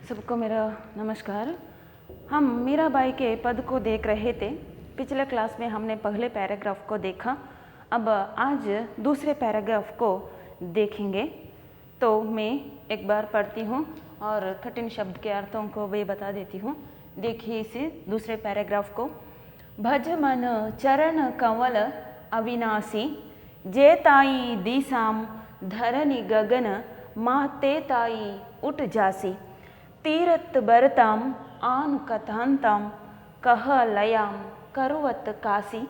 सबको मेरा नमस्कार। हम मीराबाई के पद को देख रहे थे। पिछले क्लास में हमने पहले पैराग्राफ को देखा। अब आज दूसरे पैराग्राफ को देखेंगे। तो मैं एक बार पढ़ती हूँ और कठिन शब्द के अर्थों को भी बता देती हूँ। देखिए इसे दूसरे पैराग्राफ को। भज मन चरण कंवल अविनाशी, जेताई दिशाम धरनी गगन, माते ताई उठ जासी, तीरथ बरताम आन कथांताम, कह लयाम करवत कासी,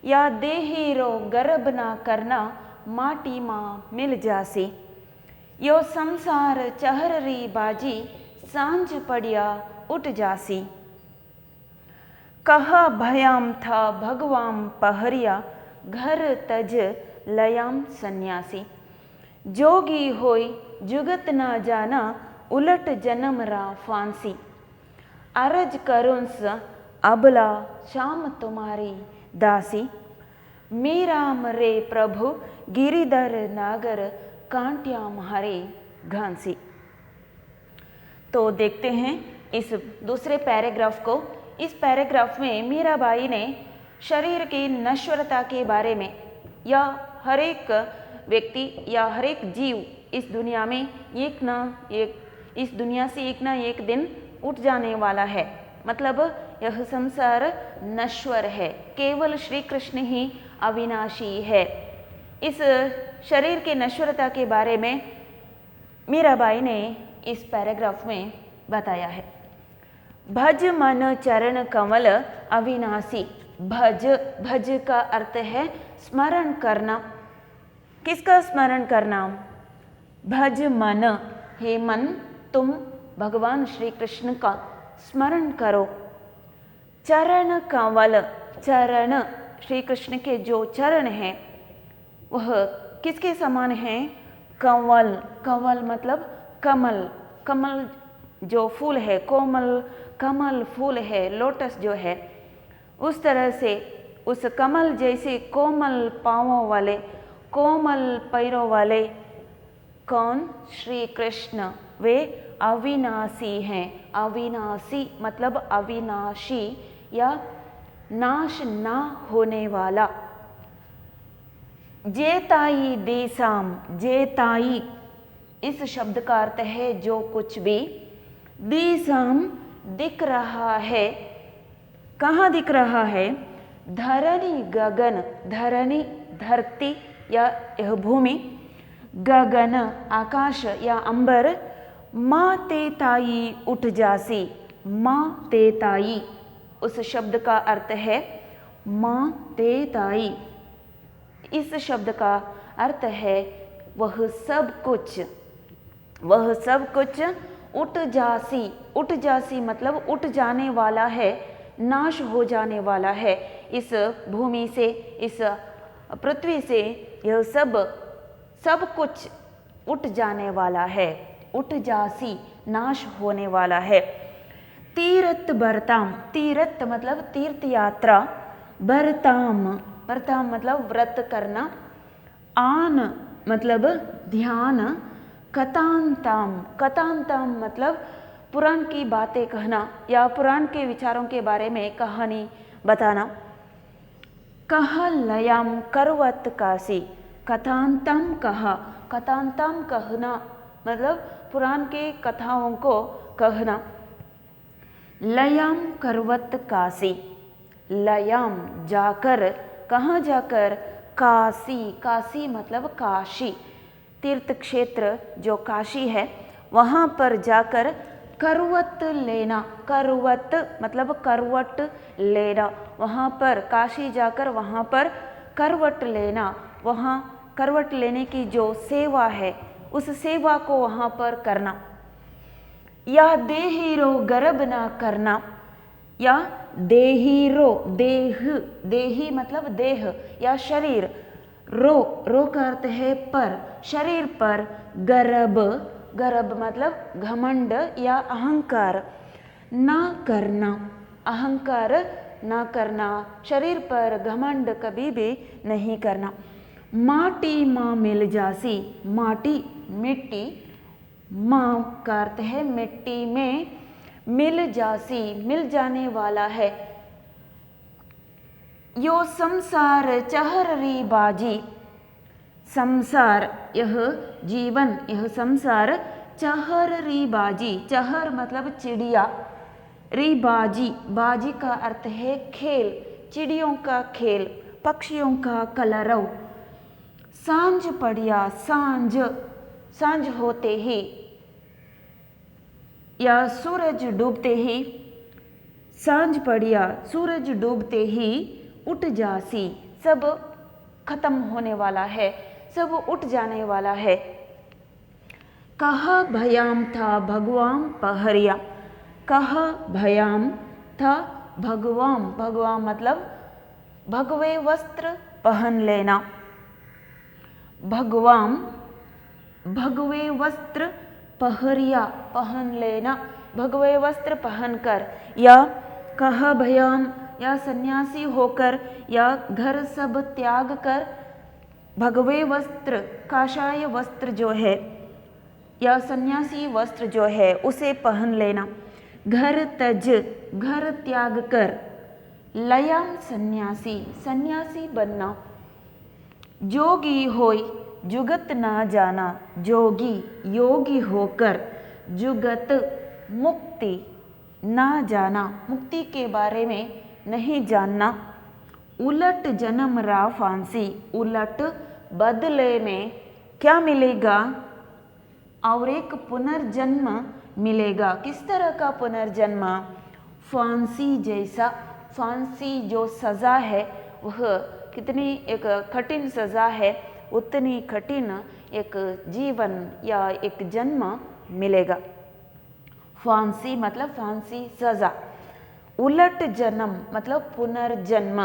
या देही रो गर्भ ना करना, माटी माँ मिल जासी, यो संसार चहररी बाजी, सांझ पड़िया उठ जासी, कह भयाम था भगवाम पहरिया, घर तज लयाम सन्यासी, जोगी होई जुगत ना जाना, उलट जन्म रा फांसी, अरज करुंस अबला शाम तुम्हारी दासी, मीराम रे प्रभु गिरिधर नागर, कांट्याम हरे घांसी। तो देखते हैं इस दूसरे पैराग्राफ को। इस पैराग्राफ में मीराबाई ने शरीर की नश्वरता के बारे में, या हर एक व्यक्ति या हर एक जीव इस दुनिया में एक ना एक, इस दुनिया से एक ना एक दिन उठ जाने वाला है। मतलब यह संसार नश्वर है, केवल श्री कृष्ण ही अविनाशी है। इस शरीर के नश्वरता के बारे में मीराबाई ने इस पैराग्राफ में बताया है। भज मन चरण कमल अविनाशी। भज, भज का अर्थ है स्मरण करना। किसका स्मरण करना? भज मन, हे मन तुम भगवान श्री कृष्ण का स्मरण करो। चरण कंवल, चरण श्री कृष्ण के जो चरण हैं वह किसके समान हैं? कंवल, कंवल मतलब कमल, कमल जो फूल है, कोमल कमल फूल है, लोटस जो है, उस तरह से उस कमल जैसे कोमल पांवों वाले, कोमल पैरों वाले कौन? श्री कृष्ण। वे अविनाशी हैं। अविनाशी मतलब अविनाशी या नाश ना होने वाला। जेताई देसाम, जेताई इस शब्द का अर्थ है जो कुछ भी। देसाम दिख रहा है। कहाँ दिख रहा है? धरनी गगन, धरनी धरती या यह भूमि, गगन आकाश या अंबर, माँ तेताई उठ जासी। माँ तेताई उस शब्द का अर्थ है माँ तेताई। इस शब्द का अर्थ है वह सब कुछ, वह सब कुछ उठ जासी। उठ जासी मतलब उठ जाने वाला है, नाश हो जाने वाला है। इस भूमि से, इस पृथ्वी से यह सब कुछ उठ जाने वाला है। उठ जासी नाश होने वाला है। तीरथ बरताम, तीरथ मतलब तीर्थ यात्रा, बरताम, बरताम मतलब व्रत करना, आन मतलब ध्यान, कथांताम, कथांताम मतलब पुराण की बातें कहना या पुराण के विचारों के बारे में कहानी बताना। कह लयाम करवत कासी, कथांतम कहा, कथांतम कहना मतलब पुराण के कथाओं को कहना। लयाम करवत कासी, लयाम जाकर, कहाँ जाकर? काशी, काशी मतलब काशी, तीर्थ क्षेत्र जो काशी है वहाँ पर जाकर करवत लेना। करवत मतलब करवट लेना, वहाँ पर काशी जाकर वहाँ पर करवट लेना, वहाँ करवट लेने की जो सेवा है उस सेवा को वहाँ पर करना। या देही रो गर्भ ना करना, या देही रो, देह, देही मतलब देह या शरीर, रो, रो का अर्थ है पर, शरीर पर गर्भ, गर्भ मतलब घमंड या अहंकार ना करना, अहंकार ना करना, शरीर पर घमंड कभी भी नहीं करना। माटी माँ मिल जासी, माटी मिट्टी, मां का अर्थ है मिट्टी में, मिल जासी मिल जाने वाला है। यो संसार चहररी बाजी, संसार यह जीवन, यह संसार चहररी बाजी, चहर मतलब चिड़िया, री बाजी, बाजी का अर्थ है खेल, चिड़ियों का खेल, पक्षियों का कलरव। सांझ पड़िया, सांझ सांझ होते ही या सूरज डूबते ही, सांझ पड़िया सूरज डूबते ही उठ जासी, सब खत्म होने वाला है, सब उठ जाने वाला है। कहा भयाम था भगवान पहरिया, कहा भयाम था भगवान, भगवान मतलब भगवे वस्त्र पहन लेना, भगवान भगवे वस्त्र पहरिया पहन लेना, भगवे वस्त्र पहनकर, या कहा भयाम या सन्यासी होकर, या घर सब त्याग कर, भगवे वस्त्र काशाय वस्त्र जो है या सन्यासी वस्त्र जो है उसे पहन लेना। घर तज घर त्याग कर, लयाम सन्यासी सन्यासी बनना। जोगी होय जुगत ना जाना, जोगी योगी होकर, जुगत मुक्ति ना जाना मुक्ति के बारे में नहीं जानना। उलट जन्म रा फांसी, उलट बदले में क्या मिलेगा, और एक पुनर्जन्म मिलेगा। किस तरह का पुनर्जन्म, फांसी जैसा, फांसी जो सज़ा है वह कितनी एक कठिन सज़ा है, उतनी कठिन एक जीवन या एक जन्म मिलेगा। फांसी मतलब फांसी सज़ा, उलट जन्म मतलब पुनर्जन्म।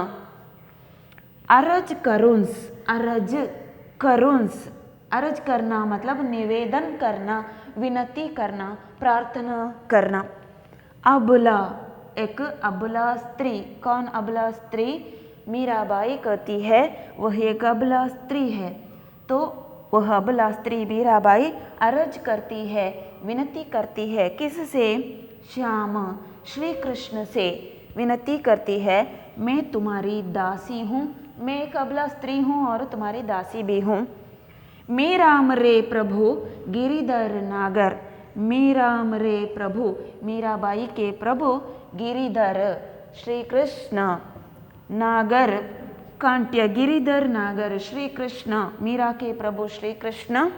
अरज करुंस, अरज करुंस, अर्ज करना मतलब निवेदन करना, विनती करना, प्रार्थना करना। अबला, एक अबला स्त्री, कौन अबला स्त्री, मीराबाई कहती है वह एक अबला स्त्री है, तो वह अबला स्त्री मीराबाई अर्ज करती है, विनती करती है, किससे, श्याम श्री कृष्ण से विनती करती है, मैं तुम्हारी दासी हूँ, मैं एक अबला स्त्री हूँ और तुम्हारी दासी भी हूँ। मेराम रे प्रभु गिरिधर नागर, मेराम रे प्रभु मीराबाई के प्रभु गिरिधर श्री कृष्ण, नागर कांट्य, गिरिधर नागर श्री कृष्ण, मीरा के प्रभु श्री कृष्ण,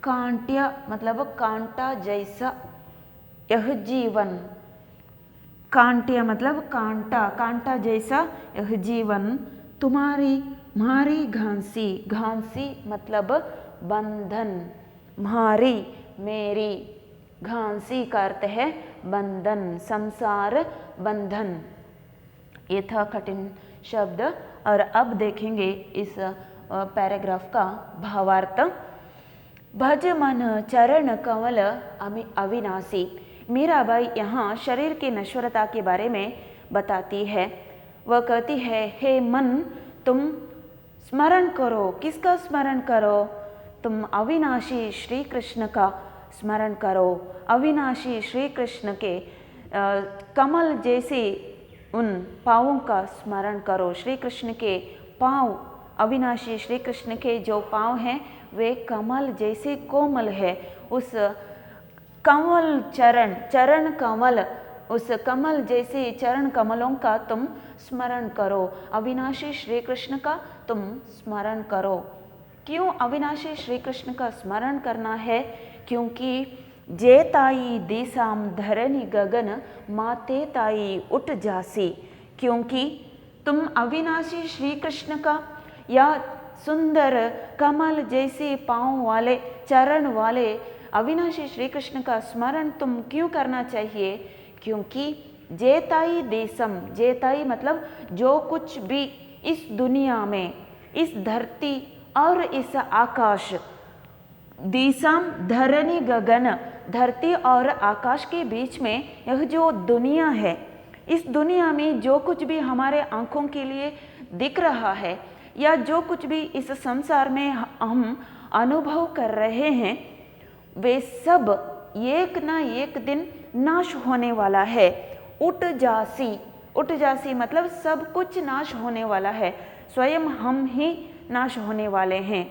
कांट्य मतलब कांटा जैसा, यह जीवन, कांट्य मतलब कांटा, कांटा जैसा यह जीवन, तुम्हारी म्हारी घांसी, घांसी मतलब बंधन, म्हारी मेरी, घांसी का अर्थ है बंधन, संसार बंधन। ये था कठिन शब्द। और अब देखेंगे इस पैराग्राफ का भावार्थ। भज मन चरण कमल अविनाशी, मीराबाई यहाँ शरीर की नश्वरता के बारे में बताती है। वह कहती है, हे मन तुम स्मरण करो, किसका स्मरण करो, तुम अविनाशी श्री कृष्ण का स्मरण करो, अविनाशी श्री कृष्ण के कमल जैसे उन पाँवों का स्मरण करो। श्री कृष्ण के पाँव, अविनाशी श्री कृष्ण के जो पाँव हैं वे कमल जैसे कोमल है। उस कमल चरण, चरण कमल, उस कमल जैसे चरण कमलों का तुम स्मरण करो, अविनाशी श्री कृष्ण का तुम स्मरण करो। क्यों अविनाशी श्री कृष्ण का स्मरण करना है? क्योंकि जेताई देसाम धरनी गगन माते ताई उठ जासी, क्योंकि तुम अविनाशी श्री कृष्ण का या सुंदर कमल जैसे पाँव वाले, चरण वाले अविनाशी श्री कृष्ण का स्मरण तुम क्यों करना चाहिए? क्योंकि जेताई देशम, जेताई मतलब जो कुछ भी इस दुनिया में, इस धरती और इस आकाश, देशम धरनी गगन, धरती और आकाश के बीच में यह जो दुनिया है, इस दुनिया में जो कुछ भी हमारे आँखों के लिए दिख रहा है या जो कुछ भी इस संसार में हम अनुभव कर रहे हैं, वे सब एक ना एक दिन नाश होने वाला है। उठ जासी मतलब सब कुछ नाश होने वाला है, स्वयं हम ही नाश होने वाले हैं।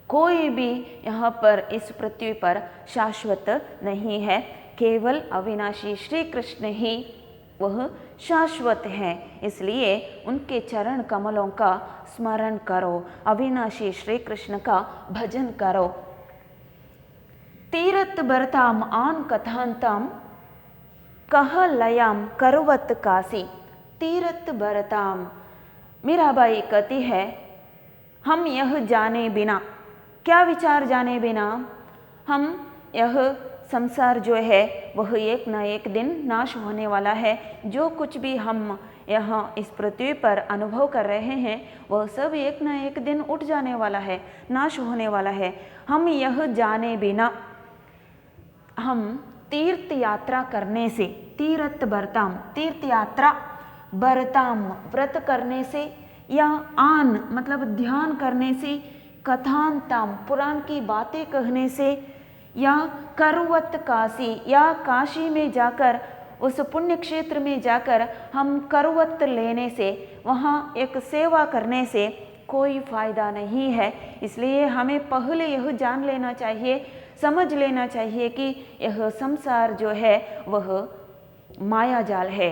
कोई भी यहाँ पर इस पृथ्वी पर शाश्वत नहीं है, केवल अविनाशी श्री कृष्ण ही वह शाश्वत हैं। इसलिए उनके चरण कमलों का स्मरण करो, अविनाशी श्री कृष्ण का भजन करो। तीरथ बरताम आन कथांतम कह लयाम करवत काशी। तीरथ बरताम, मीराबाई कहती है, हम यह जाने बिना, क्या विचार जाने बिना, हम यह संसार जो है वह एक न एक दिन नाश होने वाला है। जो कुछ भी हम यहाँ इस पृथ्वी पर अनुभव कर रहे हैं वह सब एक न एक दिन उठ जाने वाला है, नाश होने वाला है। हम यह जाने बिना, हम तीर्थ यात्रा करने से, तीर्थ बरताम, तीर्थ यात्रा, बरताम व्रत करने से, या आन मतलब ध्यान करने से, कथांताम पुराण की बातें कहने से, या करवत काशी या काशी में जाकर, उस पुण्य क्षेत्र में जाकर हम करवत लेने से, वहाँ एक सेवा करने से कोई फायदा नहीं है। इसलिए हमें पहले यह जान लेना चाहिए, समझ लेना चाहिए कि यह संसार जो है वह माया जाल है।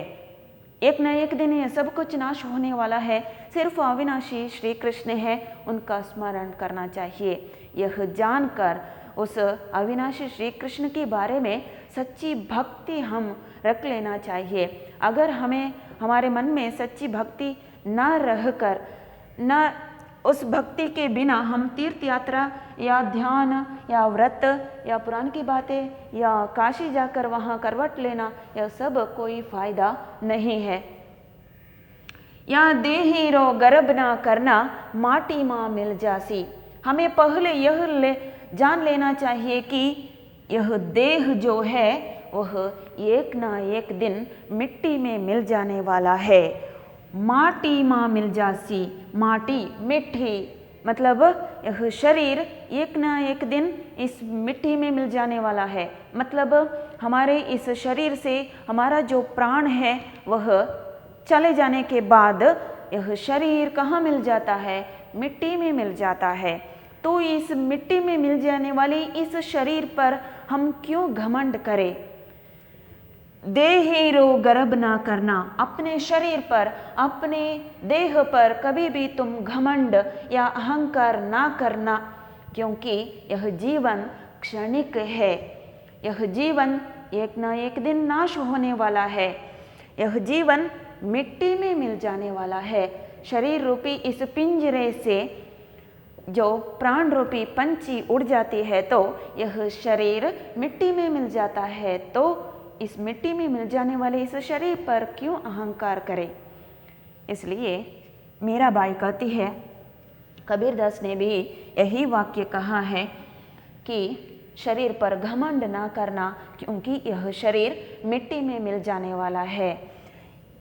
एक न एक दिन यह सब कुछ नाश होने वाला है। सिर्फ अविनाशी श्री कृष्ण है, उनका स्मरण करना चाहिए। यह जानकर उस अविनाशी श्री कृष्ण के बारे में सच्ची भक्ति हम रख लेना चाहिए। अगर हमें हमारे मन में सच्ची भक्ति न रहकर, न उस भक्ति के बिना हम तीर्थ यात्रा या ध्यान या व्रत या पुराण की बातें या काशी जाकर वहाँ करवट लेना, यह सब कोई फायदा नहीं है। या देही रो गर्भ ना करना, माटी माँ मिल जासी। हमें पहले यह जान लेना चाहिए कि यह देह जो है वह एक ना एक दिन मिट्टी में मिल जाने वाला है। माटी माँ मिल जासी, माटी मिट्टी मतलब यह शरीर एक ना एक दिन इस मिट्टी में मिल जाने वाला है। मतलब हमारे इस शरीर से हमारा जो प्राण है वह चले जाने के बाद यह शरीर कहाँ मिल जाता है? मिट्टी में मिल जाता है। तो इस मिट्टी में मिल जाने वाली इस शरीर पर हम क्यों घमंड करें? देहेरो गर्भ ना करना, अपने शरीर पर, अपने देह पर कभी भी तुम घमंड या अहंकार ना करना, क्योंकि यह जीवन क्षणिक है। यह जीवन एक ना एक दिन नाश होने वाला है। यह जीवन मिट्टी में मिल जाने वाला है। शरीर रूपी इस पिंजरे से जो प्राण रूपी पंछी उड़ जाती है तो यह शरीर मिट्टी में मिल जाता है। तो इस मिट्टी में मिल जाने वाले इस शरीर पर क्यों अहंकार करें? इसलिए मीराबाई कहती है, कबीरदास ने भी यही वाक्य कहा है कि शरीर पर घमंड ना करना, क्योंकि यह शरीर मिट्टी में मिल जाने वाला है।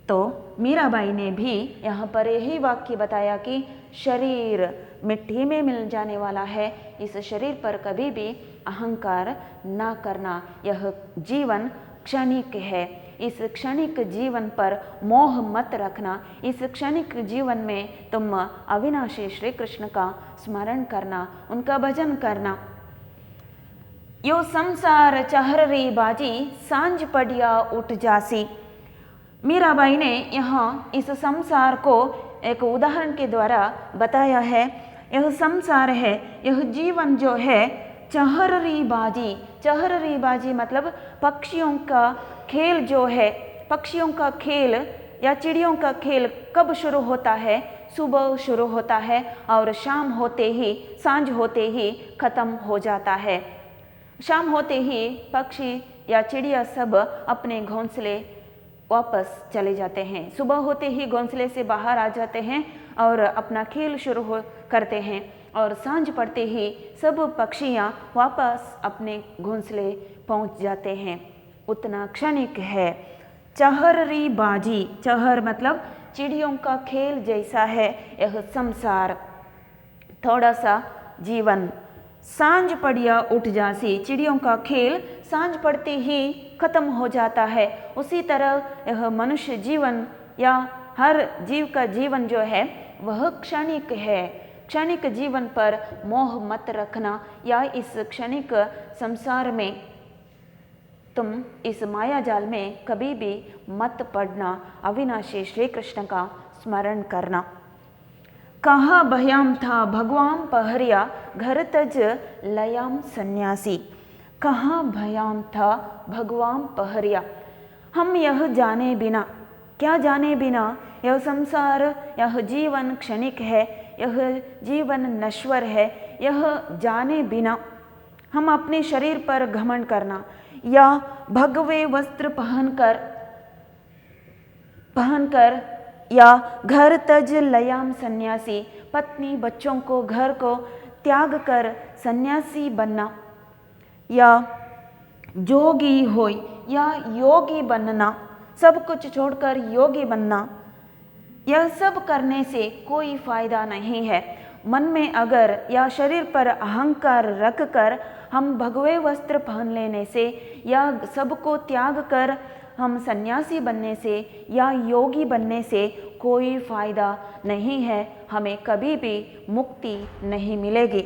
तो मीराबाई ने भी यहाँ पर यही वाक्य बताया कि शरीर मिट्टी में मिल जाने वाला है, इस शरीर पर कभी भी अहंकार ना करना। यह जीवन क्षणिक है। इस क्षणिक जीवन पर मोह मत रखना। इस क्षणिक जीवन में तुम अविनाशी श्री कृष्ण का स्मरण करना, उनका भजन करना। यो संसार चहररी बाजी, सांझ पड़िया उठ जासी। मीराबाई ने यहाँ इस संसार को एक उदाहरण के द्वारा बताया है। यह संसार है, यह जीवन जो है चहररी बाजी। चहररी बाजी मतलब पक्षियों का खेल जो है। पक्षियों का खेल या चिड़ियों का खेल कब शुरू होता है? सुबह शुरू होता है और शाम होते ही, सांझ होते ही खत्म हो जाता है। शाम होते ही पक्षी या चिड़िया सब अपने घोंसले वापस चले जाते हैं। सुबह होते ही घोंसले से बाहर आ जाते हैं और अपना खेल शुरू करते हैं, और सांझ पड़ते ही सब पक्षियाँ वापस अपने घोंसले पहुँच जाते हैं। उतना क्षणिक है। चहररी बाजी, चहर मतलब चिड़ियों का खेल जैसा है यह संसार। थोड़ा सा जीवन सांझ पड़िया उठ जासी, चिड़ियों का खेल सांझ पड़ते ही खत्म हो जाता है। उसी तरह यह मनुष्य जीवन या हर जीव का जीवन जो है वह क्षणिक है। क्षणिक जीवन पर मोह मत रखना, या इस क्षणिक संसार में तुम इस माया जाल में कभी भी मत पड़ना। अविनाशी श्री कृष्ण का स्मरण करना। कहा भयाम था भगवान पहरिया, घर तज लयाम सन्यासी। कहाँ भयाम था भगवान पहरिया। हम यह जाने बिना, क्या जाने बिना, यह संसार, यह जीवन क्षणिक है, यह जीवन नश्वर है, यह जाने बिना हम अपने शरीर पर घमंड करना, या भगवे वस्त्र पहनकर या घर तज लयाम सन्यासी, पत्नी बच्चों को घर को त्याग कर सन्यासी बनना, या जोगी होय या योगी बनना, सब कुछ छोड़कर योगी बनना। यह सब करने से कोई फायदा नहीं है। मन में अगर या शरीर पर अहंकार रखकर हम भगवे वस्त्र पहन लेने से, या सबको त्याग कर हम सन्यासी बनने से या योगी बनने से कोई फायदा नहीं है। हमें कभी भी मुक्ति नहीं मिलेगी।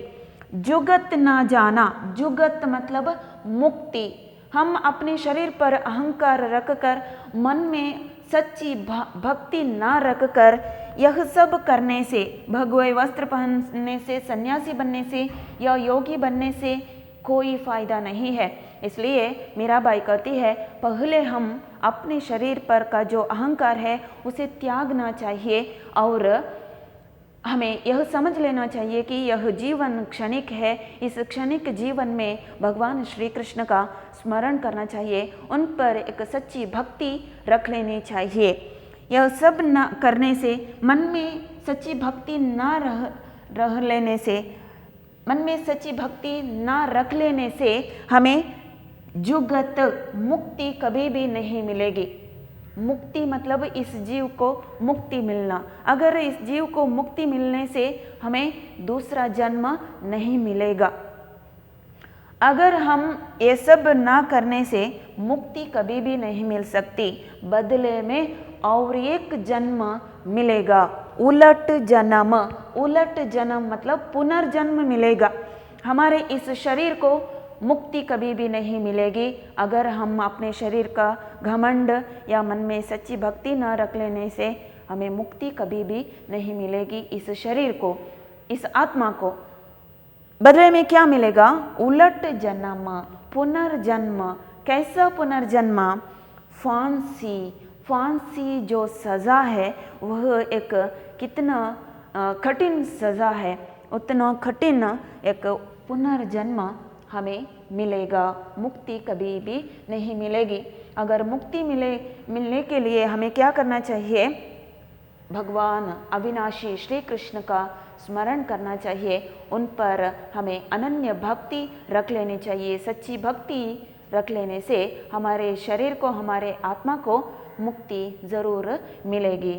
जुगत ना जाना, जुगत मतलब मुक्ति। हम अपने शरीर पर अहंकार रखकर, मन में सच्ची भक्ति ना रखकर, यह सब करने से, भगवे वस्त्र पहनने से, सन्यासी बनने से या योगी बनने से कोई फायदा नहीं है। इसलिए मीराबाई कहती है, पहले हम अपने शरीर पर का जो अहंकार है उसे त्यागना चाहिए, और हमें यह समझ लेना चाहिए कि यह जीवन क्षणिक है। इस क्षणिक जीवन में भगवान श्री कृष्ण का स्मरण करना चाहिए, उन पर एक सच्ची भक्ति रख लेनी चाहिए। यह सब न करने से, मन में सच्ची भक्ति ना रह लेने से, मन में सच्ची भक्ति ना रख लेने से हमें जुगत मुक्ति कभी भी नहीं मिलेगी। मुक्ति मतलब इस जीव को मुक्ति मिलना। अगर इस जीव को मुक्ति मिलने से हमें दूसरा जन्म नहीं मिलेगा। अगर हम ये सब ना करने से मुक्ति कभी भी नहीं मिल सकती, बदले में और एक जन्म मिलेगा, उलट जन्म। उलट जन्म मतलब पुनर्जन्म मिलेगा। हमारे इस शरीर को मुक्ति कभी भी नहीं मिलेगी अगर हम अपने शरीर का घमंड या मन में सच्ची भक्ति न रख लेने से हमें मुक्ति कभी भी नहीं मिलेगी। इस शरीर को, इस आत्मा को बदले में क्या मिलेगा? उलट जन्म, पुनर्जन्म। कैसा पुनर्जन्म? फांसी। फांसी जो सज़ा है वह एक कितना कठिन सज़ा है, उतना कठिन एक पुनर्जन्म हमें मिलेगा। मुक्ति कभी भी नहीं मिलेगी। अगर मुक्ति मिलने के लिए हमें क्या करना चाहिए? भगवान अविनाशी श्री कृष्ण का स्मरण करना चाहिए, उन पर हमें अनन्य भक्ति रख लेनी चाहिए। सच्ची भक्ति रख लेने से हमारे शरीर को, हमारे आत्मा को मुक्ति ज़रूर मिलेगी,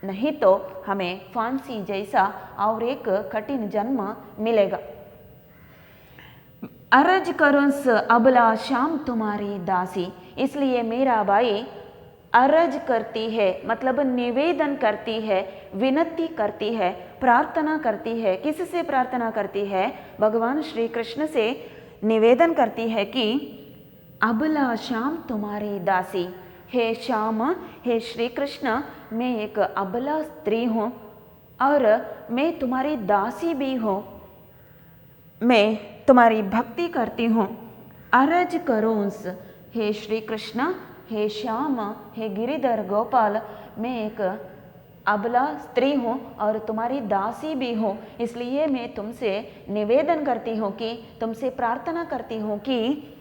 नहीं तो हमें फांसी जैसा और एक कठिन जन्म मिलेगा। अर्ज करुंस अबला शाम तुम्हारी दासी। इसलिए मीराबाई अर्ज करती है, मतलब निवेदन करती है, विनती करती है, प्रार्थना करती है। किससे प्रार्थना करती है? भगवान श्री कृष्ण से निवेदन करती है कि अबला श्याम तुम्हारी दासी। हे श्याम, हे श्री कृष्ण, मैं एक अबला स्त्री हूँ और मैं तुम्हारी दासी भी हूँ, मैं तुम्हारी भक्ति करती हूँ। अर्ज करोंस, हे श्री कृष्ण, हे श्याम, हे गिरिधर गोपाल, मैं एक अबला स्त्री हूँ और तुम्हारी दासी भी हूँ। इसलिए मैं तुमसे निवेदन करती हूँ कि, तुमसे प्रार्थना करती हूँ कि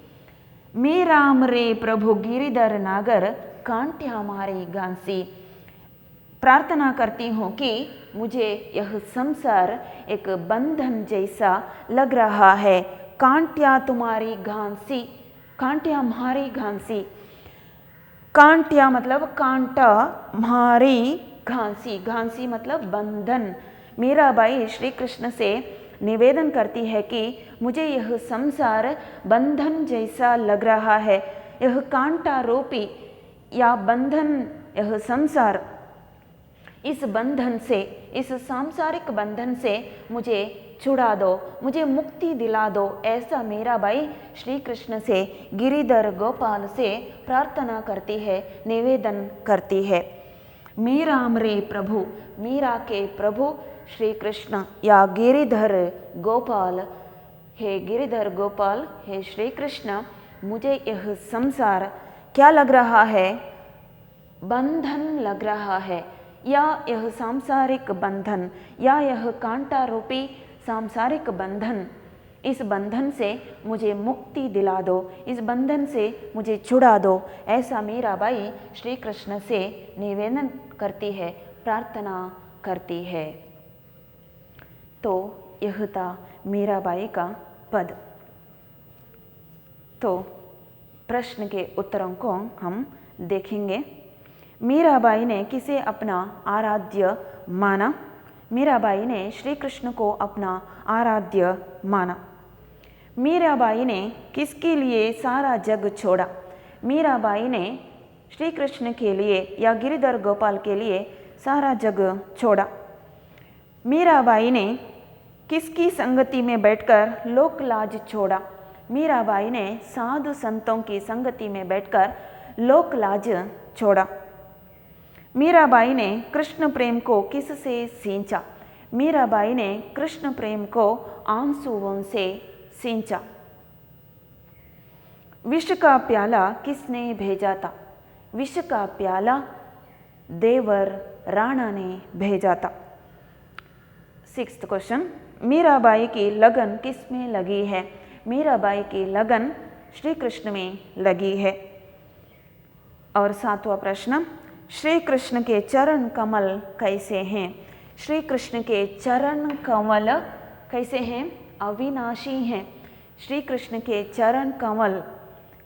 मैं राम रे प्रभु गिरिधर नागर कांटे हमारी गांसी। प्रार्थना करती हूँ कि मुझे यह संसार एक बंधन जैसा लग रहा है। कांटिया तुम्हारी घांसी, कांटिया हमारी घांसी। कांटिया मतलब कांटा, हमारी घांसी, घांसी मतलब बंधन। मीराबाई श्री कृष्ण से निवेदन करती है कि मुझे यह संसार बंधन जैसा लग रहा है, यह कांटा रूपी या बंधन, यह संसार, इस बंधन से, इस सांसारिक बंधन से मुझे छुड़ा दो, मुझे मुक्ति दिला दो, ऐसा मीराबाई श्री कृष्ण से, गिरिधर गोपाल से प्रार्थना करती है, निवेदन करती है। मीरामरे प्रभु, मीरा के प्रभु श्री कृष्ण या गिरिधर गोपाल, हे गिरिधर गोपाल, हे श्री कृष्ण, मुझे यह संसार क्या लग रहा है? बंधन लग रहा है, या यह सांसारिक बंधन, या यह कांटा रूपी सांसारिक बंधन, इस बंधन से मुझे मुक्ति दिला दो, इस बंधन से मुझे छुड़ा दो, ऐसा मीराबाई श्री कृष्ण से निवेदन करती है, प्रार्थना करती है। तो यह था मीराबाई का पद। तो प्रश्न के उत्तरों को हम देखेंगे। मीराबाई ने किसे अपना आराध्य माना? मीराबाई ने श्री कृष्ण को अपना आराध्य माना। मीराबाई ने किसके लिए सारा जग छोड़ा? मीराबाई ने श्री कृष्ण के लिए या गिरिधर गोपाल के लिए सारा जग छोड़ा। मीराबाई ने किसकी संगति में बैठकर लोक लाज छोड़ा? मीराबाई ने साधु संतों की संगति में बैठकर लोक लाज छोड़ा। मीराबाई ने कृष्ण प्रेम को किससे सींचा? मीराबाई ने कृष्ण प्रेम को आंसुओं से सींचा। विष का प्याला किसने भेजा था? विष का प्याला देवर राणा ने भेजा था। 6th क्वेश्चन, मीराबाई की लगन किस में लगी है? मीराबाई की लगन श्री कृष्ण में लगी है। और 7वां प्रश्न, श्री कृष्ण के चरण कमल कैसे हैं? श्री कृष्ण के चरण कमल कैसे हैं? अविनाशी हैं। श्री कृष्ण के चरण कमल,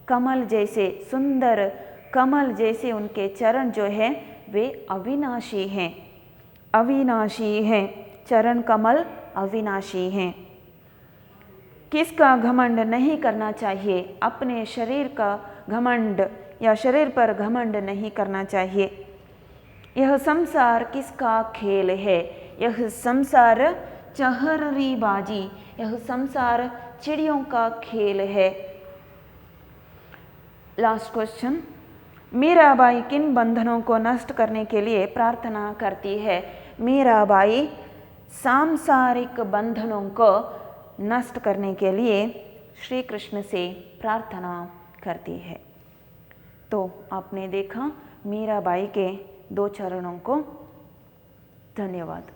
कमल जैसे सुंदर, कमल जैसे उनके चरण जो है वे अविनाशी हैं, अविनाशी हैं, चरण कमल अविनाशी हैं। किसका घमंड नहीं करना चाहिए? अपने शरीर का घमंड या शरीर पर घमंड नहीं करना चाहिए। यह संसार किसका खेल है? यह संसार चहररी बाजी, यह संसार चिड़ियों का खेल है। लास्ट क्वेश्चन, मीराबाई किन बंधनों को नष्ट करने के लिए प्रार्थना करती है? मीराबाई सांसारिक बंधनों को नष्ट करने के लिए श्री कृष्ण से प्रार्थना करती है। तो आपने देखा मीराबाई के 2 चरणों को। धन्यवाद।